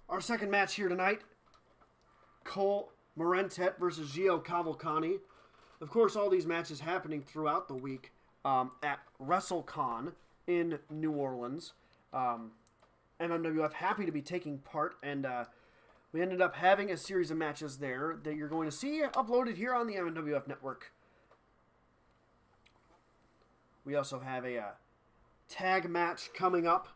Our second match here tonight, Cole Morentet versus Gio Cavalcante. Of course, all these matches happening throughout the week at WrestleCon in New Orleans. MMWF happy to be taking part, and we ended up having a series of matches there that you're going to see uploaded here on the MMWF network. We also have a tag match coming up,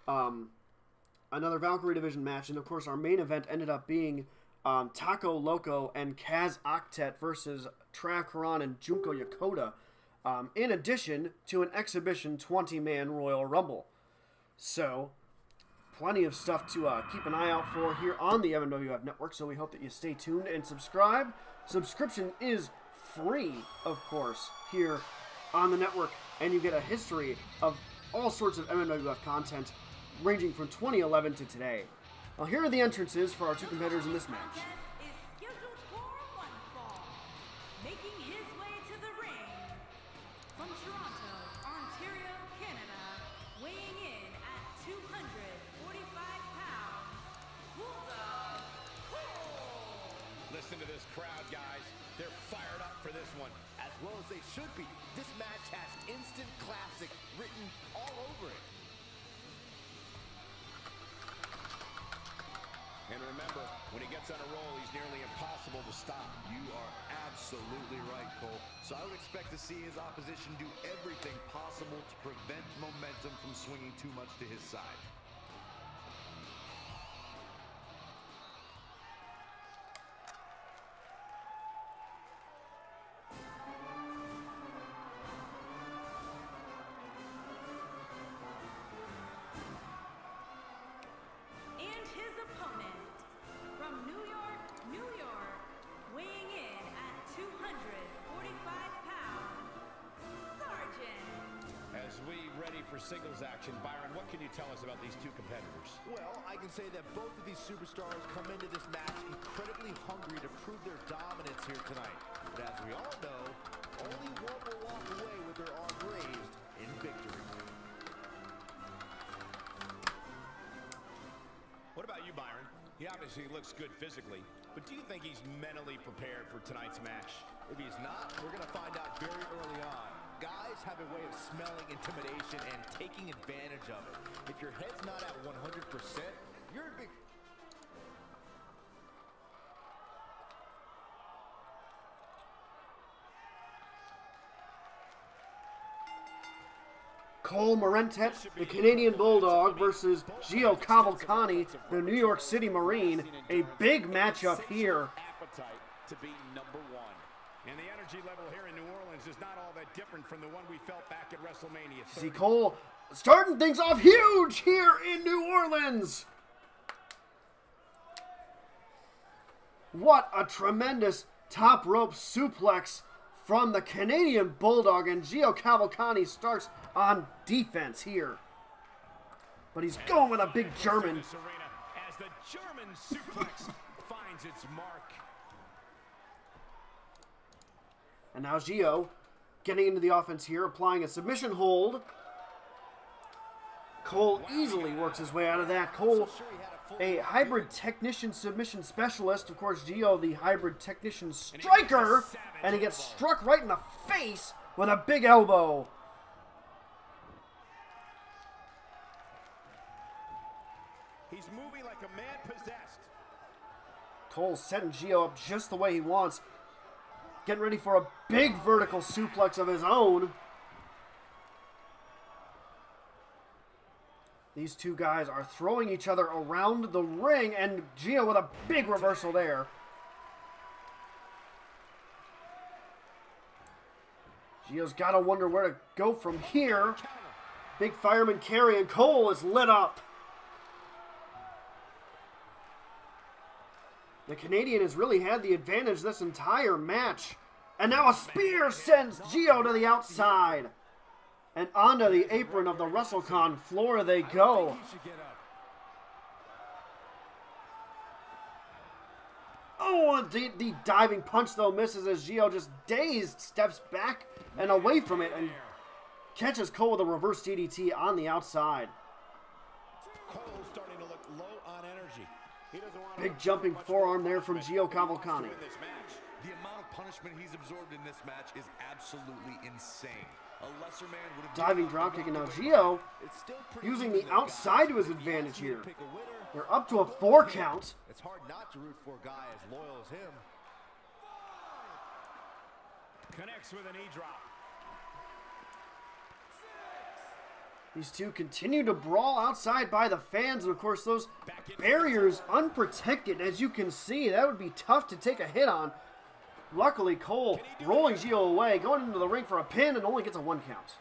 another Valkyrie Division match, and of course our main event ended up being Taco Loco and Kaz Octet versus Trav Karan and Junko Yokota, in addition to an exhibition 20-man Royal Rumble. So, plenty of stuff to keep an eye out for here on the MMWF network, so we hope that you stay tuned and subscribe. Subscription is free, of course, here on the network, and you get a history of all sorts of MMWF content ranging from 2011 to today. Well, here are the entrances for our two competitors in this match. Making his way to the ring from Toronto, Ontario, Canada, weighing in at 245 pounds, Bulldog Cole. Listen to this crowd, guys. They're fired up for this one, as well as they should be. This match has instant classic written all over it. And remember, when he gets on a roll, he's nearly impossible to stop. You are absolutely right, Cole. So I would expect to see his opposition do everything possible to prevent momentum from swinging too much to his side. For singles action, Byron, what can you tell us about these two competitors? Well, I can say that both of these superstars come into this match incredibly hungry to prove their dominance here tonight. But as we all know, only one will walk away with their arm raised in victory. What about you, Byron? He obviously looks good physically, but do you think he's mentally prepared for tonight's match? If he's not, we're going to find out very early on. Guys have a way of smelling intimidation and taking advantage of it. If your head's not at 100%, you're in big... Cole Morentet, the Canadian Bulldog, versus Gio Cavalcante, the New York City Marine. A big matchup here. To be number one. And the energy level here in New Orleans is not all that different from the one we felt back at WrestleMania 30. See Cole starting things off huge here in New Orleans. What a tremendous top rope suplex from the Canadian Bulldog, and Gio Cavalcante starts on defense here. But he's going with a big German. As the German suplex finds its mark. And now Gio getting into the offense here, applying a submission hold. Cole easily works his way out of that. Cole, a hybrid technician submission specialist. Of course, Gio, the hybrid technician striker. And he gets struck right in the face with a big elbow. He's moving like a man possessed. Cole setting Gio up just the way he wants. Getting ready for a big vertical suplex of his own. These two guys are throwing each other around the ring, and Gio with a big reversal there. Gio's got to wonder where to go from here. Big fireman carry, and Cole is lit up. The Canadian has really had the advantage this entire match. And now a spear sends Gio to the outside. And onto the apron of the WrestleCon floor they go. Oh, the diving punch, though, misses as Gio just dazed steps back and away from it and catches Cole with a reverse DDT on the outside. Cole's starting to look low on energy. Big jumping forearm there from Gio Cavalcante. The amount of punishment he's absorbed in this match is absolutely insane. A lesser man would have diving dropkick, and now Gio using the outside to his advantage here. They're up to a 4 count. It's hard not to root for a guy as loyal as him. Connects with an E-drop. These two continue to brawl outside by the fans, and of course those barriers unprotected, as you can see. That would be tough to take a hit on. Luckily, Cole rolling Gio away, going into the ring for a pin, and only gets a 1 count.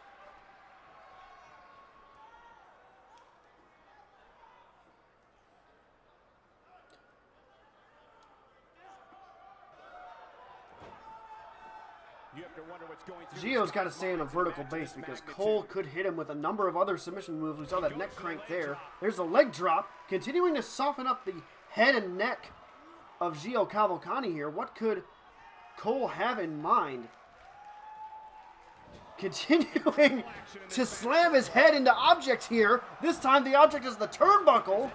Gio's got to stay on a vertical base because Cole could hit him with a number of other submission moves. We saw that neck crank there. There's a leg drop, continuing to soften up the head and neck of Gio Cavalcante here. What could Cole have in mind? Continuing to slam his head into objects here. This time the object is the turnbuckle.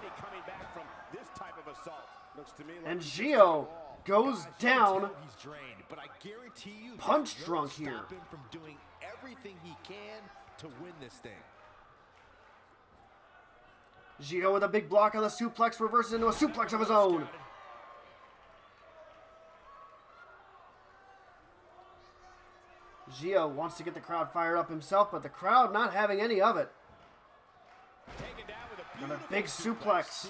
And Gio goes down punch drunk here. From doing everything he can to win this thing. Gio with a big block on the suplex, reverses into a suplex of his own. Gio wants to get the crowd fired up himself, but the crowd not having any of it. Another big suplex.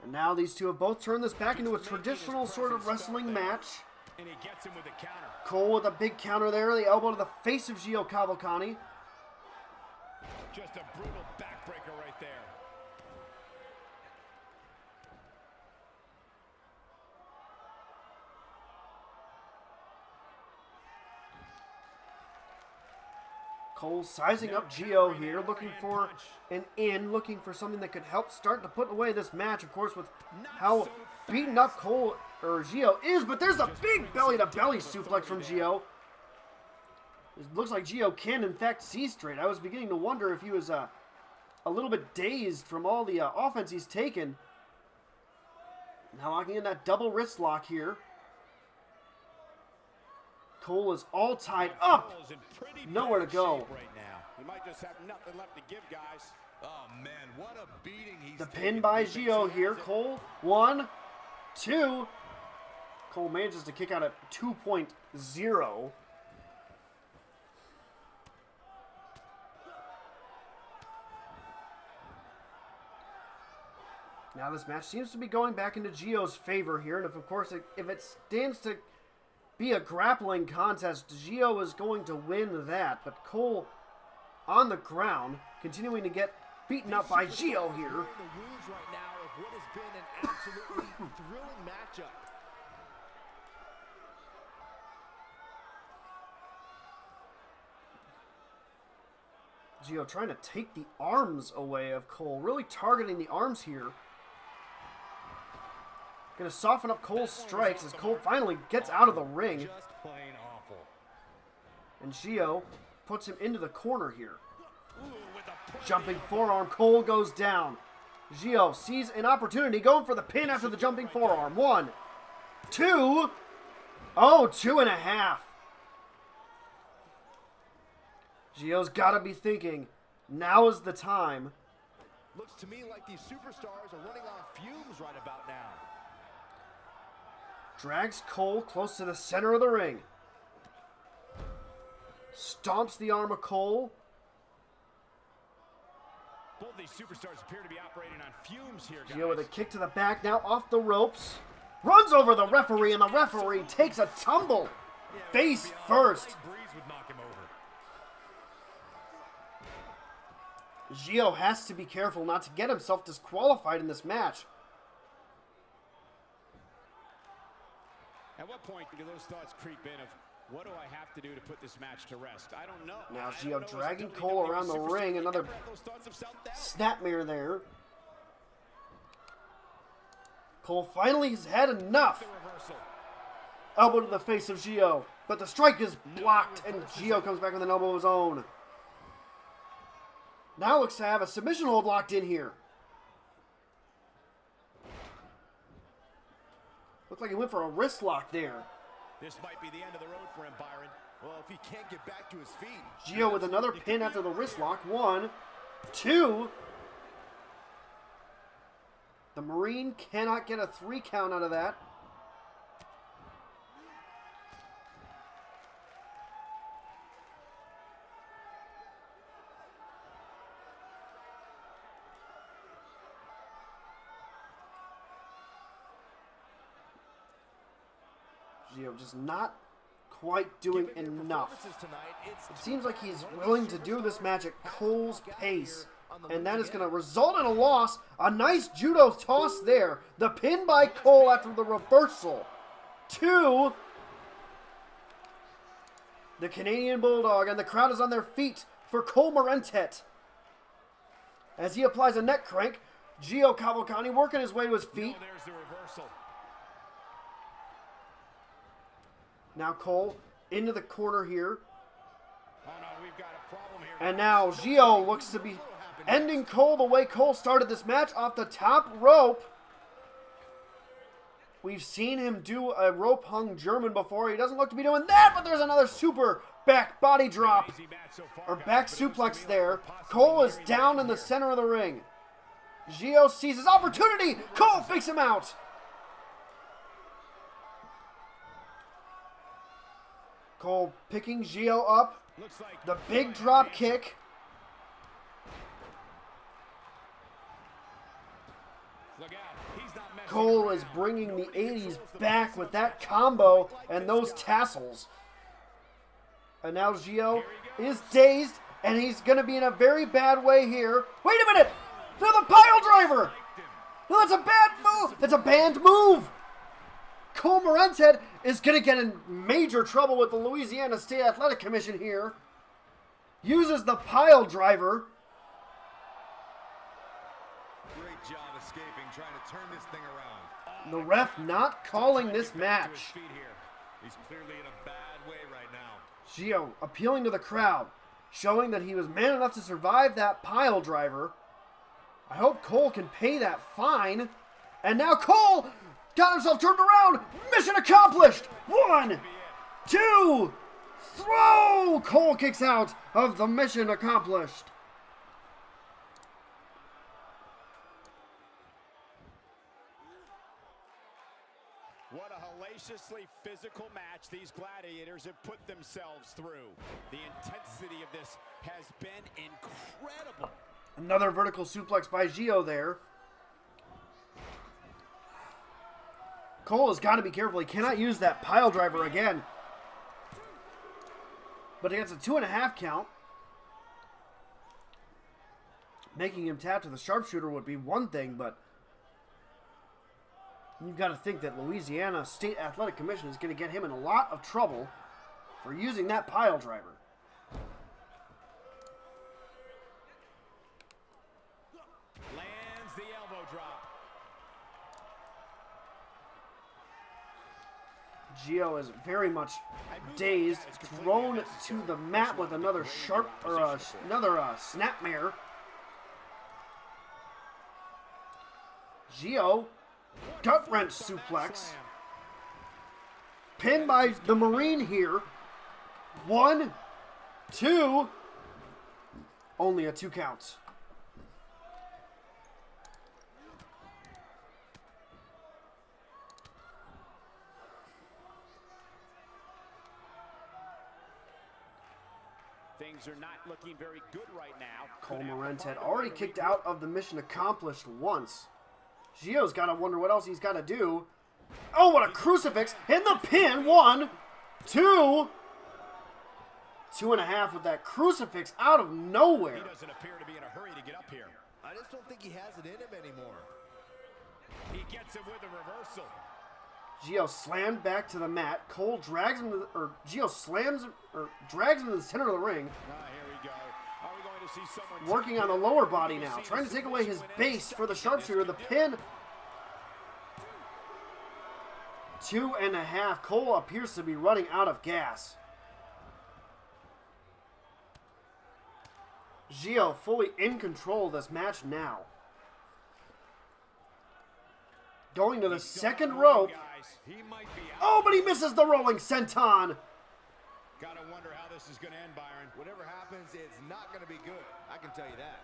And now these two have both turned this back into a traditional sort of wrestling match. Cole with a big counter there, the elbow to the face of Gio Cavalcante. Just a brutal backbreaker right there. Cole sizing up Gio here, looking for an in, looking for something that could help start to put away this match, of course, with how beaten up Cole or Gio is. But there's a big belly-to-belly suplex from Gio. It looks like Gio can, in fact, see straight. I was beginning to wonder if he was a little bit dazed from all the offense he's taken. Now locking in that double wrist lock here. Cole is all tied up. Nowhere to go. He might just have nothing left to give, guys. Oh man, what a beating he's The pin by Gio here. Cole, 1, 2. Cole manages to kick out at 2.0. Now this match seems to be going back into Gio's favor here, and of course, if it stands to be a grappling contest, Gio is going to win that. But Cole on the ground, continuing to get beaten up by Gio here. The wounds right now of what has been an absolutely thrilling matchup. Gio trying to take the arms away of Cole, really targeting the arms here. Going to soften up Cole's strikes as Cole finally gets out of the ring. Just plain awful. And Gio puts him into the corner here. Jumping forearm, Cole goes down. Gio sees an opportunity, going for the pin after the jumping forearm. 1, 2. Oh, 2.5. Gio's got to be thinking, now is the time. Looks to me like these superstars are running on fumes right about now. Drags Cole close to the center of the ring. Stomps the arm of Cole. Both these superstars appear to be operating on fumes here, guys. Gio with a kick to the back, now off the ropes. Runs over the referee, and the referee takes a tumble. Face first. Gio has to be careful not to get himself disqualified in this match. At what point do those thoughts creep in of, what do I have to do to put this match to rest? I don't know. Now Gio dragging Cole around the ring. Another snapmare there. Cole finally has had enough. Elbow to the face of Gio. But the strike is blocked, and Gio comes back with an elbow of his own. Now looks to have a submission hold locked in here. Looked like he went for a wrist lock there. This might be the end of the road for him, Byron. Well, if he can't get back to his feet. Gio with another pin after the wrist lock. 1, 2. The Marine cannot get a 3 count out of that. Gio just not quite doing enough. It seems like he's willing to do this match at Cole's pace, and that is going to result in a loss. A nice judo toss there. The pin by Cole after the reversal. 2. The Canadian Bulldog, and the crowd is on their feet for Cole Morentet. As he applies a neck crank, Gio Cavalcante working his way to his feet. There's the reversal. Now Cole into the corner here. Oh no, we've got a problem here. And now Gio looks to be ending Cole the way Cole started this match, off the top rope. We've seen him do a rope hung German before. He doesn't look to be doing that, but there's another super back body drop. Or back suplex there. Cole is down in the center of the ring. Gio sees his opportunity. Cole fakes him out. Cole picking Gio up. The big drop kick. Cole is bringing the 80s back with that combo and those tassels. And now Gio is dazed, and he's going to be in a very bad way here. Wait a minute! No, the pile driver! No, that's a bad move! That's a banned move! Cole Morentet is going to get in major trouble with the Louisiana State Athletic Commission here. Uses the pile driver. Great job escaping, trying to turn this thing around. The ref not calling this match. He's clearly in a bad way right now. Gio appealing to the crowd, showing that he was man enough to survive that pile driver. I hope Cole can pay that fine. And now Cole got himself turned around. Mission accomplished. 1, 2, throw. Cole kicks out of the mission accomplished. What a hellaciously physical match these gladiators have put themselves through. The intensity of this has been incredible. Another vertical suplex by Gio there. Cole has got to be careful. He cannot use that pile driver again. But he gets a 2.5 count. Making him tap to the sharpshooter would be one thing, but you've got to think that Louisiana State Athletic Commission is going to get him in a lot of trouble for using that pile driver. Lands the elbow drop. Gio is very much dazed, thrown to the mat with another sharp or another snapmare. Gio, gut wrench suplex, pinned by the Marine here. 1, 2, only a 2 count. Things are not looking very good right now. Cole Morentet had already kicked out of the mission accomplished once. Gio's got to wonder what else he's got to do. Oh, what a crucifix. In the pin. 1, 2. 2.5 with that crucifix out of nowhere. He doesn't appear to be in a hurry to get up here. I just don't think he has it in him anymore. He gets it with a reversal. Gio slammed back to the mat. Cole drags him to Gio slams or drags him to the center of the ring. Here we go. Are we going to see someone Working on the lower body now, trying to take away his base for the sharpshooter. The pin. 2.5. Cole appears to be running out of gas. Gio fully in control of this match now. Going to the second rope. He might be out. Oh, but he misses the rolling senton. Gotta wonder how this is gonna end, Byron. Whatever happens, it's not going to be good. I can tell you that.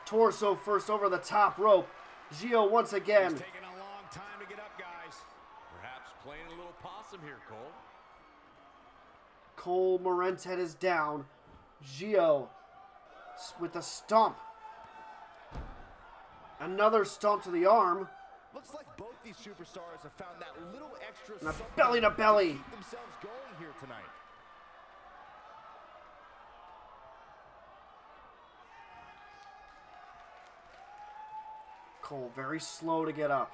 Torso first over the top rope. Gio once again. It's taking a long time to get up, guys. Perhaps playing a little possum here, Cole. Cole Morentet is down. Gio with the stomp. Another stomp to the arm. Looks like both these superstars have found that little extra And a something belly to belly. keep themselves going here tonight. Cole very slow to get up.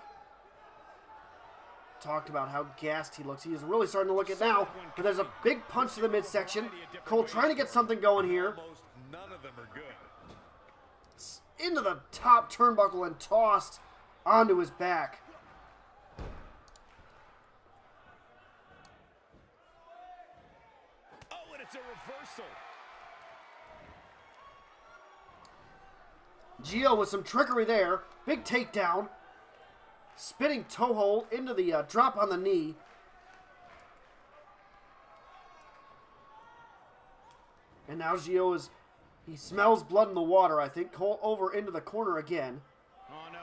Talked about how gassed he looks. He is really starting to look it now. But there's a big punch to the midsection. Cole trying to get something going here. Almost none of them are good. Into the top turnbuckle and tossed onto his back. Oh, and it's a reversal. Gio with some trickery there. Big takedown. Spinning toe hold into the drop on the knee. And now Gio is... He smells blood in the water, I think. Cole over into the corner again. Oh, no.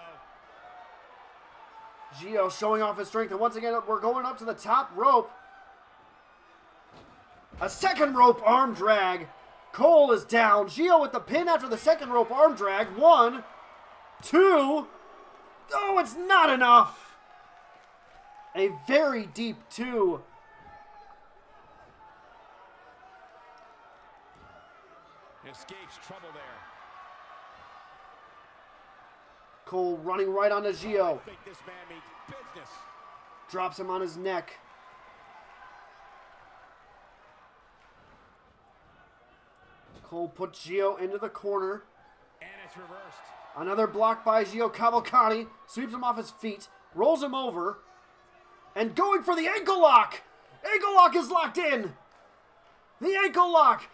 Gio showing off his strength. And once again, we're going up to the top rope. A second rope arm drag. Cole is down. Gio with the pin after the second rope arm drag. 1, 2. Oh, it's not enough. A very deep 2. Escapes trouble there. Cole running right onto Gio. I think this man means business. Drops him on his neck. Cole puts Gio into the corner. And it's reversed. Another block by Gio Cavalcante. Sweeps him off his feet. Rolls him over. And going for the ankle lock. Ankle lock is locked in. The ankle lock.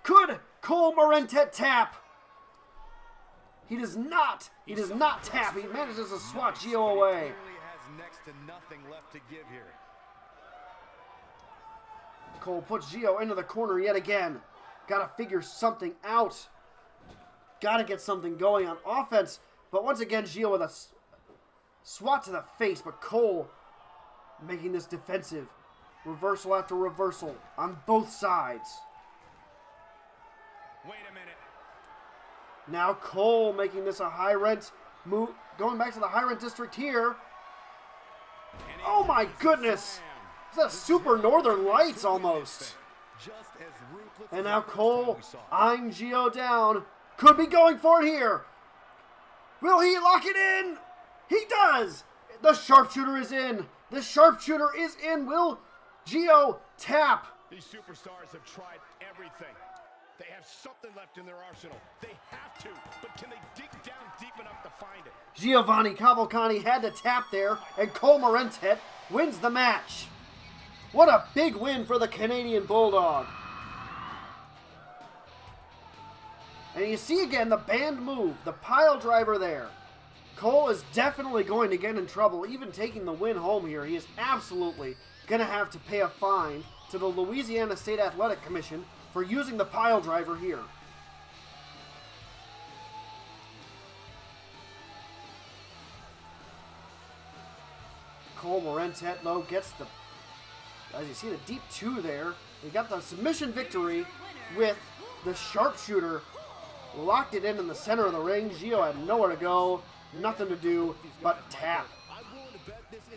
Could Cole Morentet tap? He does not. He does not tap. He manages to swat Gio away. Clearly has next to nothing left to give here. Cole puts Gio into the corner yet again. Gotta figure something out. Gotta get something going on offense. But once again, Gio with a swat to the face. But Cole making this defensive. Reversal after reversal on both sides. Wait a minute. Now Cole making this a high rent move. Going back to the high rent district here. Oh my goodness. It's a super Northern Lights almost. Just as ruthless And as now the first Cole time we saw it. eyeing Gio down. Could be going for it here. Will he lock it in? He does. The sharpshooter is in. The sharpshooter is in. Will Gio tap? These superstars have tried everything. They have something left in their arsenal. They have to, but can they dig down deep enough to find it? Giovanni Cavalcante had to tap there, and Cole Morentet wins the match. What a big win for the Canadian Bulldog. And you see again the banned move, the pile driver there. Cole is definitely going to get in trouble, even taking the win home here. He is absolutely going to have to pay a fine to the Louisiana State Athletic Commission for using the pile driver here. Cole Morentet, though, gets the, as you see, the deep 2 there. He got the submission victory with the sharpshooter. Locked it in the center of the ring. Gio had nowhere to go, nothing to do but tap.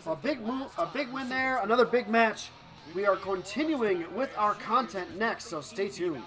A big move, a big win there, another big match. We are continuing with our content next, so stay tuned.